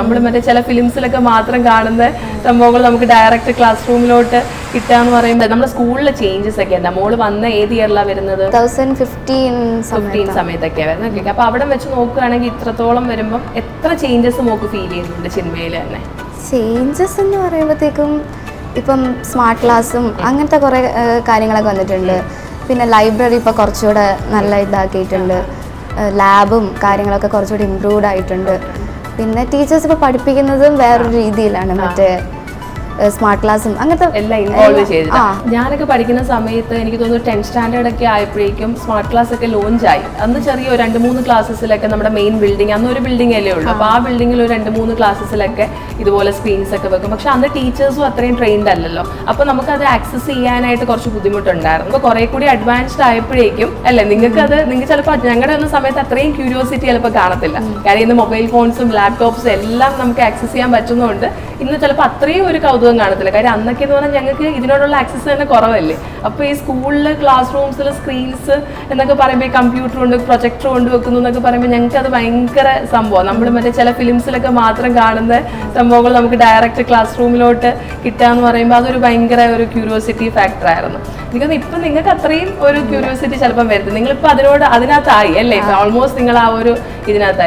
നമ്മൾ മറ്റേ ചില ഫിലിംസിലൊക്കെ മാത്രം കാണുന്ന സംഭവങ്ങൾ നമുക്ക് ഡയറക്റ്റ് ക്ലാസ് റൂമിലോട്ട് കിട്ടാന്ന് പറയുമ്പോൾ നമ്മുടെ സ്കൂളിലെ ചേഞ്ചസ് ഒക്കെ എന്താ? മോള് വന്ന ഏത് ഇയറിലാണ് വരുന്നത്? 2015 സമയത്തൊക്കെ വരുന്നത്. അപ്പൊ അവിടെ വെച്ച് നോക്കുകയാണെങ്കിൽ ഇത്രത്തോളം വരുമ്പോൾ എത്ര ചേഞ്ചസ് മോക്ക് ഫീൽ ചെയ്യുന്നുണ്ട് ചിന്മയിൽ തന്നെ? ചേഞ്ചസ് എന്ന് പറയുമ്പോഴത്തേക്കും ഇപ്പം സ്മാർട്ട് ക്ലാസ്സും അങ്ങനത്തെ കുറേ കാര്യങ്ങളൊക്കെ വന്നിട്ടുണ്ട്. പിന്നെ ലൈബ്രറി ഇപ്പോൾ കുറച്ചുകൂടെ നല്ല ഇതാക്കിയിട്ടുണ്ട്. ലാബും കാര്യങ്ങളൊക്കെ കുറച്ചുകൂടി ഇമ്പ്രൂവ്ഡ് ആയിട്ടുണ്ട്. പിന്നെ ടീച്ചേഴ്സ് ഇപ്പോൾ പഠിപ്പിക്കുന്നതും വേറൊരു രീതിയിലാണ്. മറ്റേ സ്മാർട്ട് ക്ലാസ്സും അങ്ങനത്തെ എല്ലാം ഇൻവോൾവ് ചെയ്തിട്ട്. ഞാനൊക്കെ പഠിക്കുന്ന സമയത്ത് എനിക്ക് തോന്നുന്നു 10th സ്റ്റാൻഡേർഡ് ഒക്കെ ആയപ്പോഴേക്കും സ്മാർട്ട് ക്ലാസ് ഒക്കെ ലോഞ്ച് ആയി. അന്ന് ചെറിയ 2-3 ക്ലാസ്സസിലൊക്കെ നമ്മുടെ മെയിൻ ബിൽഡിംഗ്, അന്ന് ഒരു ബിൽഡിംഗ് അല്ലേ ഉള്ളൂ. അപ്പോൾ ആ ബിൽഡിങ്ങിൽ ഒരു 2-3 ക്ലാസ്സസിലൊക്കെ ഇതുപോലെ സ്ക്രീൻസ് ഒക്കെ വെക്കും. പക്ഷെ അന്ന് ടീച്ചേഴ്സും അത്രയും ട്രെയിൻഡ് അല്ലല്ലോ. അപ്പോൾ നമുക്കത് ആക്സസ് ചെയ്യാനായിട്ട് കുറച്ച് ബുദ്ധിമുട്ടുണ്ടായിരുന്നു. അപ്പോൾ കുറേ കൂടി അഡ്വാൻസ്ഡ് ആയപ്പോഴേക്കും അല്ലേ നിങ്ങൾക്ക് ചിലപ്പോൾ ഞങ്ങളുടെ ഒന്നും സമയത്ത് അത്രയും ക്യൂരിയോസിറ്റി ചിലപ്പോൾ കാണത്തില്ല. കാര്യം ഇന്ന് മൊബൈൽ ഫോൺസും ലാപ്ടോപ്സും എല്ലാം നമുക്ക് ആക്സസ് ചെയ്യാൻ പറ്റുന്നതുകൊണ്ട് ഇന്ന് ചിലപ്പോൾ അത്രയും ഒരു കൗതുകം കാണത്തില്ല. കാര്യം അന്നൊക്കെ എന്ന് പറഞ്ഞാൽ ഞങ്ങൾക്ക് ഇതിനോടുള്ള ആക്സസ് തന്നെ കുറവല്ലേ. അപ്പോൾ ഈ സ്കൂളിൽ ക്ലാസ് റൂംസിൽ സ്ക്രീൻസ് എന്നൊക്കെ പറയുമ്പോൾ ഈ കമ്പ്യൂട്ടർ കൊണ്ട് പ്രൊജക്ടർ കൊണ്ട് വെക്കുന്നു എന്നൊക്കെ പറയുമ്പോൾ ഞങ്ങൾക്ക് അത് ഭയങ്കര സംഭവം. നമ്മൾ മറ്റേ ചില ഫിലിംസിലൊക്കെ മാത്രം കാണുന്ന സംഭവങ്ങൾ നമുക്ക് ഡയറക്റ്റ് ക്ലാസ് റൂമിലോട്ട് കിട്ടാന്ന് പറയുമ്പോൾ അതൊരു ഭയങ്കര ഒരു ക്യൂരിയോസിറ്റി ഫാക്ടർ ആയിരുന്നു. എനിക്കൊന്ന് ഇപ്പം നിങ്ങൾക്ക് അത്രയും ഒരു ക്യൂരിയോസിറ്റി ചിലപ്പം വരുന്നത്. നിങ്ങളിപ്പോൾ അതിനകത്തായി അല്ലേ? ഓൾമോസ്റ്റ് നിങ്ങൾ ആ ഒരു ഇതിനകത്തായി.